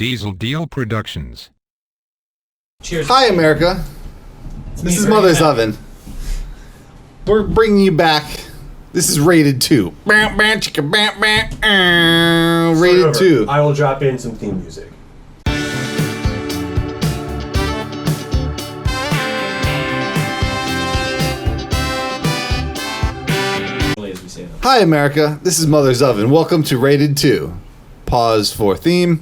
Diesel Deal Productions. Cheers. Hi, America. This is Mother's Oven. We're bringing you back. This is Rated 2. Rated 2. I will drop in some theme music. As we say them. Hi, America. This is Mother's Oven. Welcome to Rated 2. Pause for theme.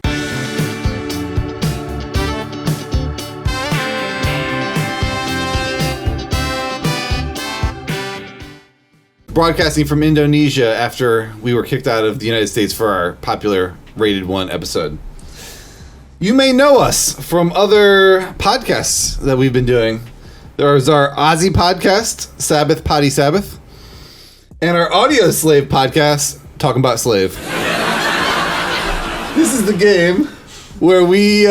Broadcasting from Indonesia after we were kicked out of the United States for our popular Rated 1 episode. You may know us from other podcasts that we've been doing. There's our Aussie podcast, Sabbath Potty Sabbath, and our Audio Slave podcast, Talking About Slave. This is the game where we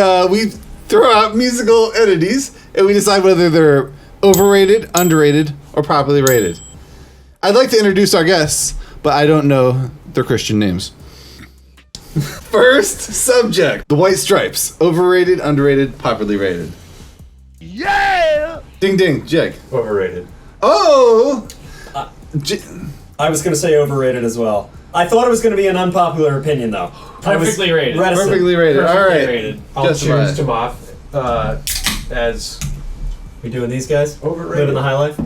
throw out musical entities and we decide whether they're overrated, underrated, or properly rated. I'd like to introduce our guests, but I don't know their Christian names. First subject, the White Stripes. Overrated, underrated, properly rated. Yeah! Ding ding, Jake. Overrated. Oh! I was going to say overrated as well. I thought it was going to be an unpopular opinion, though. Perfectly rated. Reticent. Perfectly rated. All Perfectly right. rated. I'll Justified. choose Tomoth as We doing these guys? Overrated. Living the high life?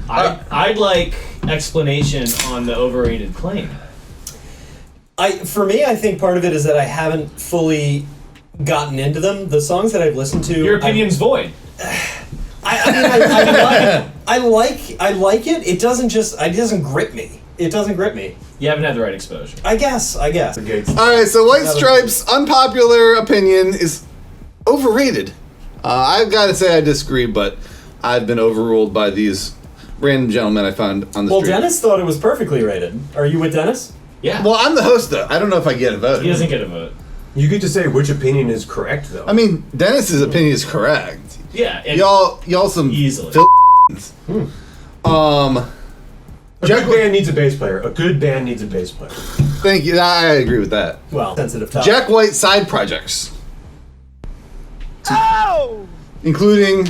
I'd like explanation on the overrated claim. For me, I think part of it is that I haven't fully gotten into them. The songs that I've listened to... Your opinion's void. I like it. It doesn't grip me. It doesn't grip me. You haven't had the right exposure. I guess. the gates. All right, so White Stripes' unpopular opinion is overrated. I've got to say I disagree, but I've been overruled by these random gentlemen I found on the Well, street. Dennis thought it was perfectly rated. Are you with Dennis? Yeah. Well, I'm the host, though. I don't know if I get a vote. He doesn't get a vote. You get to say which opinion is correct, though. I mean, Dennis's opinion is correct. Yeah. And Y'all some Easily. a good band needs a bass player. A good band needs a bass player. Thank you. I agree with that. Well, sensitive topic. Jack White side projects. Oh! Including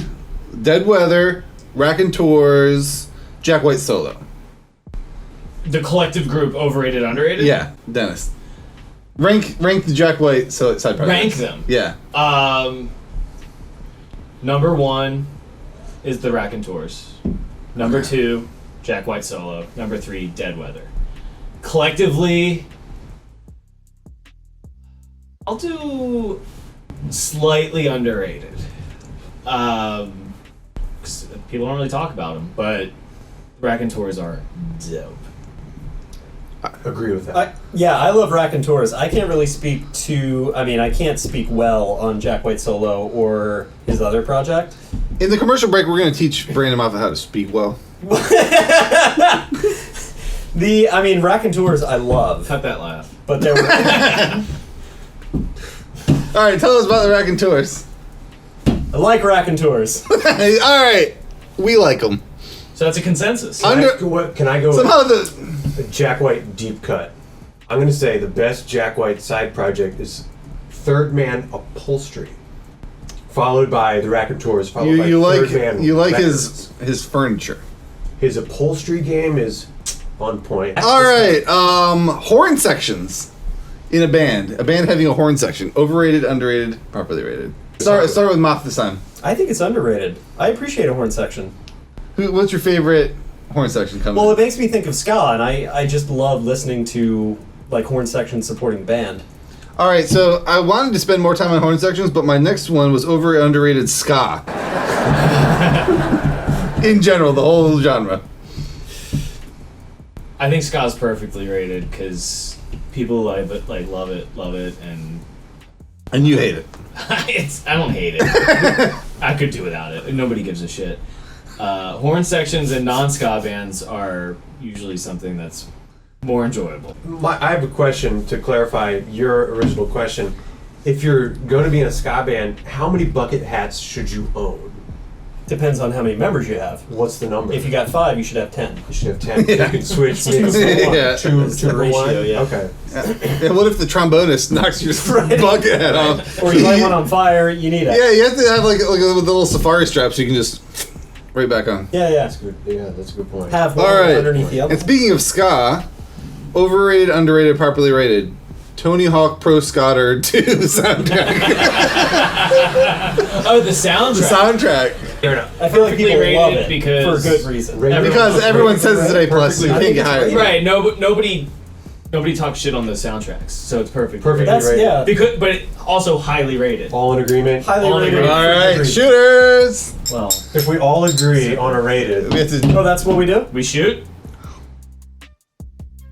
Dead Weather, Raconteurs, Jack White solo. the collective group overrated, underrated? Yeah, Dennis. Rank the Jack White side projects. Rank them. Yeah. Number one is the Raconteurs. Number two, Jack White solo. Number three, Dead Weather. Collectively, I'll do slightly underrated. 'Cause people don't really talk about them, but Raconteurs are dope. Agree with that. I love Raconteurs. I can't really speak to... I can't speak well on Jack White Solo or his other project. In the commercial break, we're going to teach Brandon Moffat how to speak well. Raconteurs I love. Cut that laugh. But there were... All right, tell us about the Raconteurs. I like Raconteurs. All right, we like them. So that's a consensus. Can I go Somehow with Jack White deep cut? I'm going to say the best Jack White side project is Third Man Upholstery, followed by the Raconteurs, followed by Third Man you like Records. his furniture. His upholstery game is on point. All right, horn sections in a band having a horn section. Overrated, underrated, properly rated. Start with Moff this time. I think it's underrated. I appreciate a horn section. What's your favorite horn section coming? Well, it makes me think of ska, and I just love listening to horn sections supporting band. All right, so I wanted to spend more time on horn sections, but my next one was over underrated ska. In general, the whole genre. I think ska's perfectly rated because people love it, And you hate it. I don't hate it. I could do without it. Nobody gives a shit. Horn sections and non-ska bands are usually something that's more enjoyable. I have a question to clarify your original question. If you're going to be in a ska band, how many bucket hats should you own? Depends on how many members you have. What's the number? If you got 5, you should have 10. You should have 10. You can switch. Two mix for it. one. Yeah. Two That's the for ratio, one? yeah. Okay. And what if the trombonist knocks your bucket head off? Or you light one on fire, you need it. Yeah, you have to have like the little safari straps so you can just right back on. Yeah, yeah. That's good. Yeah, that's a good point. Have one All right. underneath the other. And speaking of ska, overrated, underrated, properly rated. Tony Hawk Pro Scotter 2 soundtrack. Oh, the soundtrack. The soundtrack. Fair enough. I feel like Perfectly people love rated it because- for a good reason. Rated- Because everyone says it's an A+, so you Perfectly can't get rated. higher. Right. Nobody talks shit on the soundtracks, so it's perfect. Perfectly That's rated. yeah. Because, but it also highly rated. All in agreement? Highly All rated. agreed. All right, Agreed. shooters. Well, If we all agree on a rated, We have to. Oh, that's what we do? we shoot.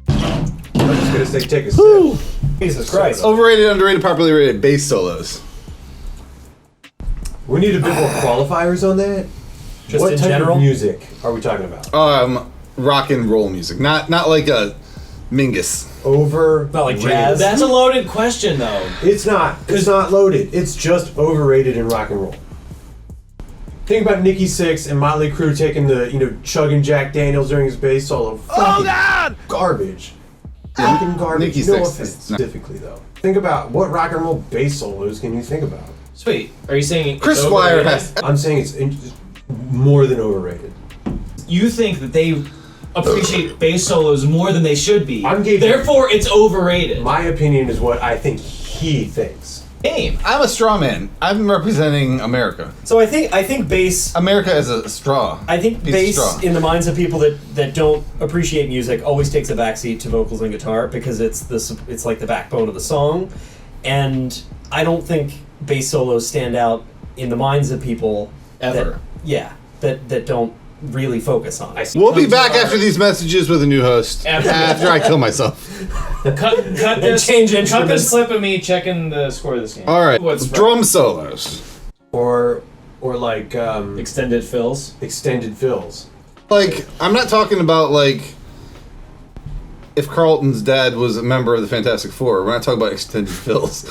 I'm just gonna say take a sip. Jesus Christ. Overrated, underrated, properly rated. Bass solos. We need a bit more qualifiers on that. Just what in type general? of music are we talking about? Rock and roll music, not like a Mingus. Not like jazz? That's a loaded question, though. It's not. It's not loaded. It's just overrated in rock and roll. Think about Nikki Sixx and Motley Crue taking the chugging Jack Daniels during his bass solo. Fucking garbage. Fucking garbage. Nikki No Sixx offense, is not- specifically though. Think about what rock and roll bass solos can you think about? Sweet. Are you saying it's Chris Squire overrated? has. I'm saying it's more than overrated. You think that they appreciate bass solos more than they should be. I'm gauging- Therefore, it's overrated. My opinion is what I think he thinks. Game. I'm a straw man. I'm representing America. So I think bass. America as a straw. I think Piece bass, of straw. in the minds of people that don't appreciate music, always takes a backseat to vocals and guitar because it's like the backbone of the song, and I don't think bass solos stand out in the minds of people Ever. that don't really focus on it. We'll be back after these messages with a new host. After- After I kill myself. Cut this. change cut instruments. this clip of me checking the score of this game. All right. What's Drum solos. Or like extended fills? extended fills. Like, I'm not talking about like if Carlton's dad was a member of the Fantastic Four. We're not talking about extended fills.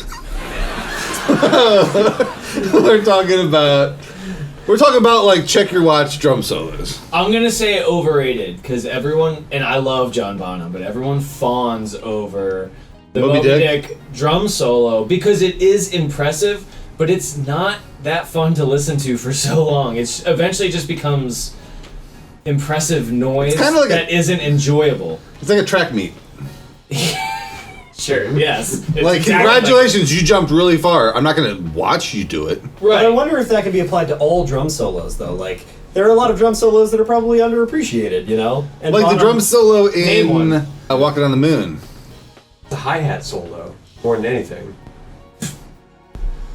We're talking about like check your watch drum solos. I'm gonna say overrated because everyone, and I love John Bonham, but everyone fawns over the Moby Moby Dick? Dick drum solo because it is impressive, but it's not that fun to listen to for so long. It's eventually just becomes impressive noise It's kinda like that isn't enjoyable. It's like a track meet. Sure, yes. It's Like, exactly congratulations, you jumped really far. I'm not gonna watch you do it. But I right. wonder if that could be applied to all drum solos though. Like there are a lot of drum solos that are probably underappreciated, you know? And Like the Bonham- drum solo Name in one. Walking on the Moon. The hi-hat solo, more than anything.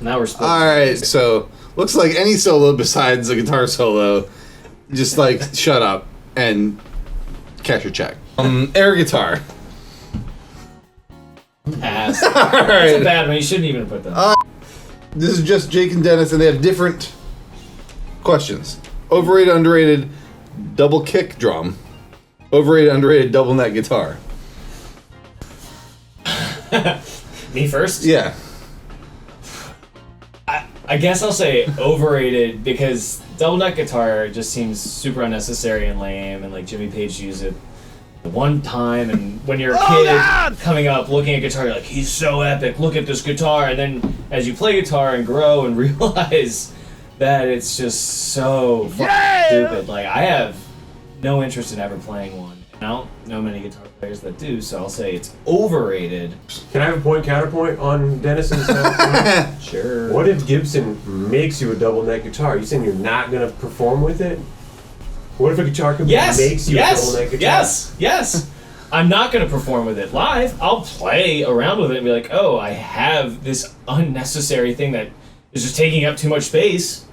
Now we're split. Alright, so looks like any solo besides a guitar solo, just like shut up and cash your check. Air guitar. Pass. All That's a right. bad one. You shouldn't even put that. This is just Jake and Dennis, and they have different questions. Overrated, underrated, double kick drum. Overrated, underrated, double neck guitar. Me first? Yeah. I guess I'll say overrated because double neck guitar just seems super unnecessary and lame, and like Jimmy Page used it the one time, and when you're a kid coming up looking at guitar, you're like, he's so epic, look at this guitar, and then as you play guitar and grow and realize that it's just so fucking stupid. Like, I have no interest in ever playing one. And I don't know many guitar players that do, so I'll say it's overrated. Can I have a point counterpoint on Dennis's? Sure. What if Gibson makes you a double neck guitar? You saying you're not gonna perform with it? What if a guitar company Yes, makes you a yes, double neck guitar? yes. I'm not going to perform with it live. I'll play around with it and be like, oh, I have this unnecessary thing that is just taking up too much space.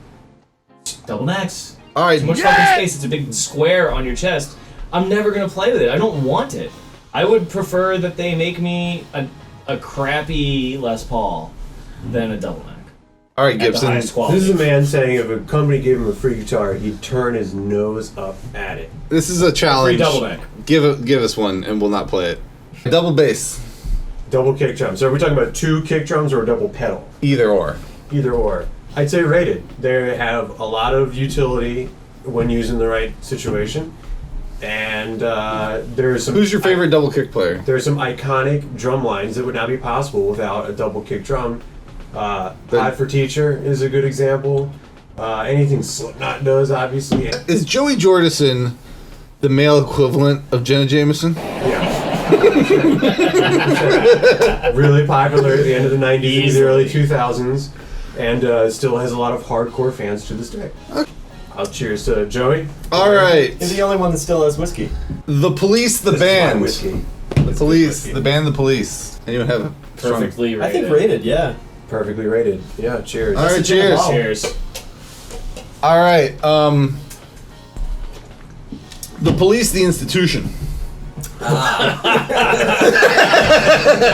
Double necks. All right. Too much fucking space. It's a big square on your chest. I'm never going to play with it. I don't want it. I would prefer that they make me a crappy Les Paul than a double neck. All right, At the Gibson. highest quality. This is a man saying if a company gave him a free guitar, he'd turn his nose up at it. This is a challenge. Free double neck. Give us one, and we'll not play it. Double bass. Double kick drum. So are we talking about two kick drums or a double pedal? Either or. Either or. I'd say rated. They have a lot of utility when used in the right situation. And there's some. Who's your favorite double kick player? There's some iconic drum lines that would not be possible without a double kick drum. Pod for Teacher is a good example. Anything Slipknot does, obviously. Is Joey Jordison the male equivalent of Jenna Jameson? Yeah. Really popular at the end of the 90s, and the early 2000s, and still has a lot of hardcore fans to this day. I'll cheers to Joey. All right. He's the only one that still has whiskey. The Police, the This is my band. whiskey. The Police, the band, the Police. Anyone have a strong- Perfectly rated. I think rated, yeah. Perfectly rated. Yeah, cheers. All right, That's a gin and cheers. bottle. Cheers. All right. The Police, the institution.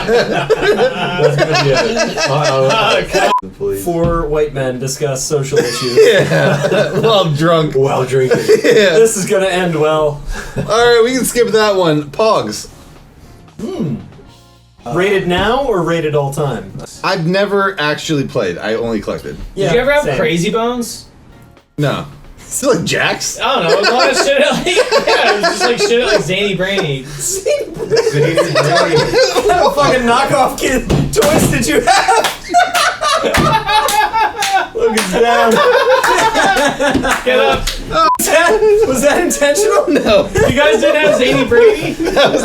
That's gonna be it. The Police. Four white men discuss social issues. Yeah. Well, I'm drunk. While drinking. Yeah. This is gonna end well. All right, we can skip that one. Pogs. Rated now or rated all time? I've never actually played. I only collected. Did you ever have same. Crazy Bones? No. Still like Jax? I don't know. It was a lot of shit at like, yeah, it was just like shit at like Zany Brainy. What kind of fucking knockoff kid toys did you have? Look, it's down. Get up. Was that intentional? No. You guys didn't have Zany Brady? That was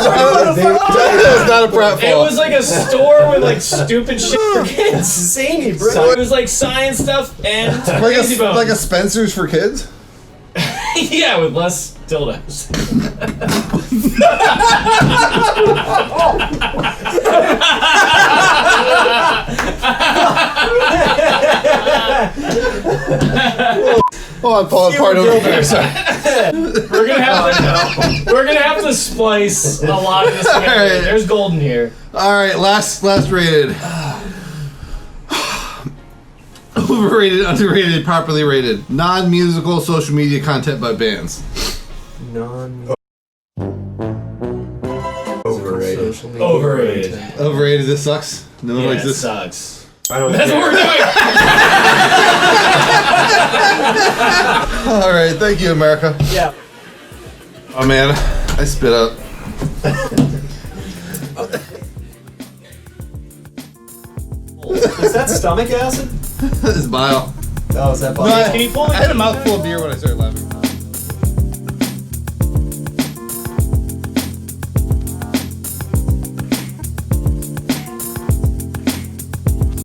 not a It pratfall. was like a store with like stupid shit for kids. Zany, bro. It was like science stuff and like Crazy a, Bones. like a Spencer's for kids? Yeah, with less dildos. Oh, I'm falling apart over here. Sorry. We're gonna have to splice a lot of this together. All right. There's gold in here. All right, last rated. Overrated, underrated, properly rated. Non-musical social media content by bands. Overrated. Overrated. Overrated, this sucks. No one Yeah, likes it this. sucks. I don't That's what we're doing. All right, thank you, America. Yeah. Oh man, I spit up. Is that stomach acid? This is bile. Oh, is that No, I, Can you pull me? I had a mouthful of beer when I started laughing.